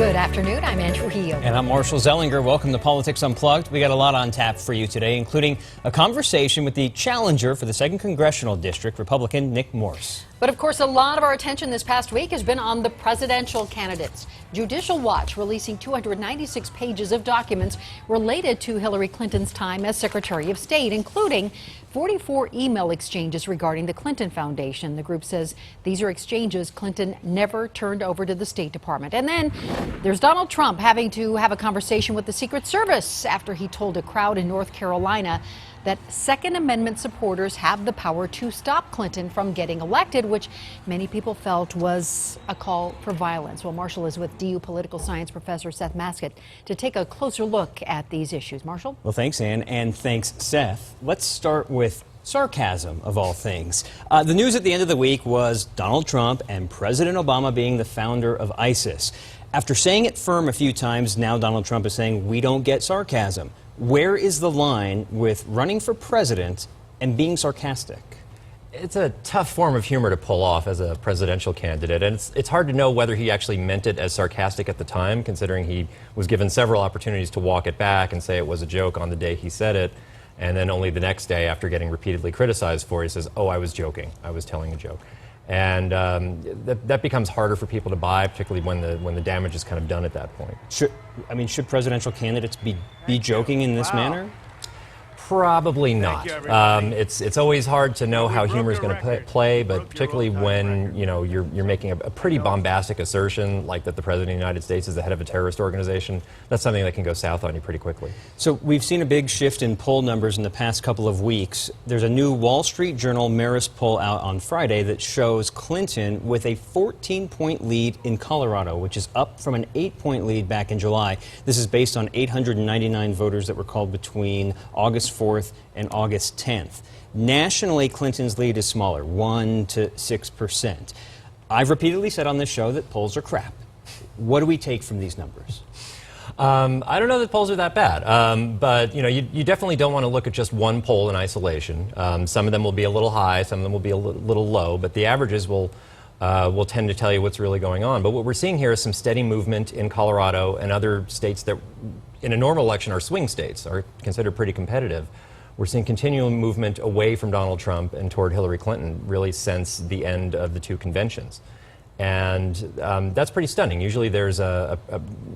Good afternoon, I'm Andrew Heel. And I'm Marshall Zelinger. Welcome to Politics Unplugged. We got a lot on tap for you today, including a conversation with the challenger for the 2nd Congressional District, Republican Nick Morse. But of course, a lot of our attention this past week has been on the presidential candidates. Judicial Watch releasing 296 pages of documents related to Hillary Clinton's time as Secretary of State, including 44 email exchanges regarding the Clinton Foundation. The group says these are exchanges Clinton never turned over to the State Department. And then there's Donald Trump having to have a conversation with the Secret Service after he told a crowd in North Carolina that Second Amendment supporters have the power to stop Clinton from getting elected, which many people felt was a call for violence. Well, Marshall is with DU political science professor Seth Masket to take a closer look at these issues. Marshall? Well, thanks, Ann, and thanks, Seth. Let's start with sarcasm, of all things. The news at the end of the week was Donald Trump and President Obama being the founder of ISIS. After saying it firm a few times, now Donald Trump is saying we don't get sarcasm. Where is the line with running for president and being sarcastic? It's a tough form of humor to pull off as a presidential candidate, and it's hard to know whether he actually meant it as sarcastic at the time, considering he was given several opportunities to walk it back and say it was a joke on the day he said it, and then only the next day, after getting repeatedly criticized for it, he says, "Oh, I was joking. I was telling a joke." And that becomes harder for people to buy, particularly when the damage is kind of done at that point. Should presidential candidates be joking in this manner? Probably not. It's always hard to know how humor is going to play, but particularly when you're making a pretty bombastic assertion like that the President of the United States is the head of a terrorist organization, that's something that can go south on you pretty quickly. So we've seen a big shift in poll numbers in the past couple of weeks. There's a new Wall Street Journal Marist poll out on Friday that shows Clinton with a 14-point lead in Colorado, which is up from an 8-point lead back in July. This is based on 899 voters that were called between August 4th and August 10th. Nationally, Clinton's lead is smaller, 1 to 6%. I've repeatedly said on this show that polls are crap. What do we take from these numbers? I don't know that polls are that bad, but you definitely don't want to look at just one poll in isolation. Some of them will be a little high, some of them will be a little low, but the averages will tend to tell you what's really going on. But what we're seeing here is some steady movement in Colorado and other states that in a normal election are swing states, are considered pretty competitive. We're seeing continual movement away from Donald Trump and toward Hillary Clinton really since the end of the two conventions. And that's pretty stunning. Usually there's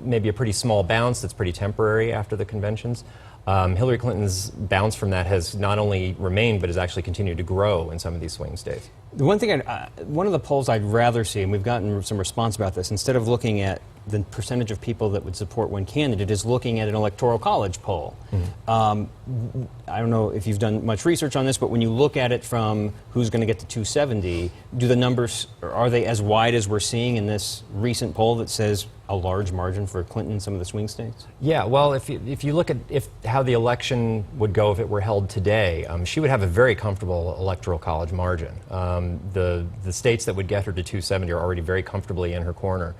maybe a pretty small bounce that's pretty temporary after the conventions. Hillary Clinton's bounce from that has not only remained, but has actually continued to grow in some of these swing states. The one thing, one of the polls I'd rather see, and we've gotten some response about this, instead of looking at the percentage of people that would support one candidate, is looking at an electoral college poll. Mm-hmm. I don't know if you've done much research on this, but when you look at it from who's going to get to 270, do the numbers, are they as wide as we're seeing in this recent poll that says a large margin for Clinton in some of the swing states? Yeah, well, if you look at how the election would go if it were held today, she would have a very comfortable electoral college margin. The states that would get her to 270 are already very comfortably in her corner.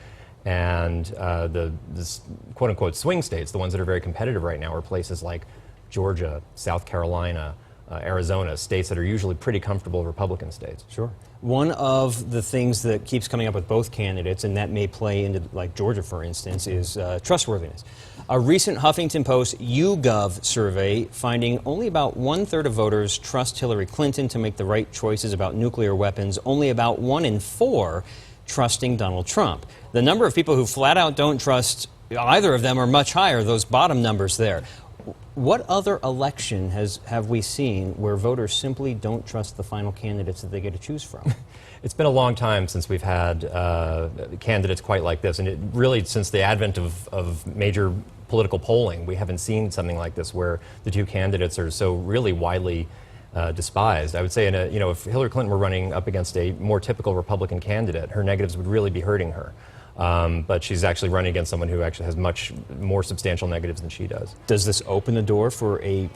And the quote-unquote swing states, the ones that are very competitive right now, are places like Georgia, South Carolina, Arizona, states that are usually pretty comfortable Republican states. Sure. One of the things that keeps coming up with both candidates, and that may play into, like Georgia, for instance, is trustworthiness. A recent Huffington Post YouGov survey finding only about 1/3 of voters trust Hillary Clinton to make the right choices about nuclear weapons, only about 1 in 4 trusting Donald Trump. The number of people who flat out don't trust either of them are much higher, those bottom numbers there. What other election have we seen where voters simply don't trust the final candidates that they get to choose from? It's been a long time since we've had candidates quite like this, and it really, since the advent of major political polling, we haven't seen something like this where the two candidates are so really widely despised. I would say, if Hillary Clinton were running up against a more typical Republican candidate, her negatives would really be hurting her. But she's actually running against someone who actually has much more substantial negatives than she does. Does this open the door for a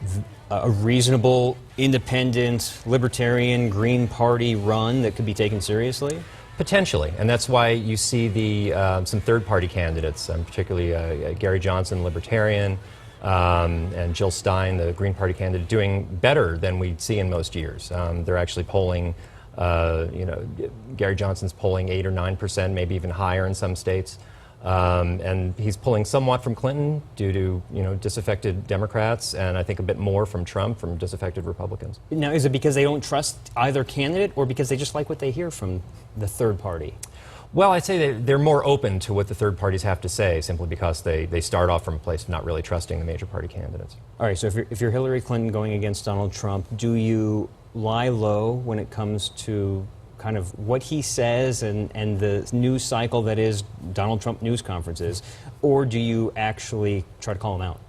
reasonable, independent, libertarian, Green Party run that could be taken seriously? Potentially, and that's why you see some third-party candidates, particularly Gary Johnson, Libertarian, and Jill Stein, the Green Party candidate, doing better than we see in most years. They're actually polling, Gary Johnson's polling 8 or 9%, maybe even higher in some states. And he's pulling somewhat from Clinton due to disaffected Democrats, and I think a bit more from Trump, from disaffected Republicans. Now, is it because they don't trust either candidate, or because they just like what they hear from the third party? Well, I'd say they're more open to what the third parties have to say, simply because they start off from a place of not really trusting the major party candidates. All right, so if you're Hillary Clinton going against Donald Trump, do you lie low when it comes to kind of what he says and the news cycle that is Donald Trump news conferences, or do you actually try to call him out?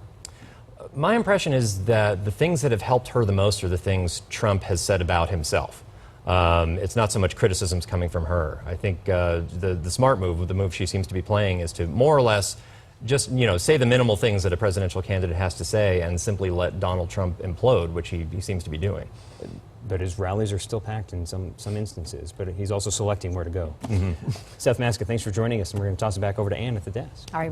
My impression is that the things that have helped her the most are the things Trump has said about himself. It's not so much criticisms coming from her. I think the smart move, the move she seems to be playing, is to more or less just say the minimal things that a presidential candidate has to say and simply let Donald Trump implode, which he seems to be doing. But his rallies are still packed in some instances, but he's also selecting where to go. Seth Masket, thanks for joining us, and we're going to toss it back over to Ann at the desk. All right.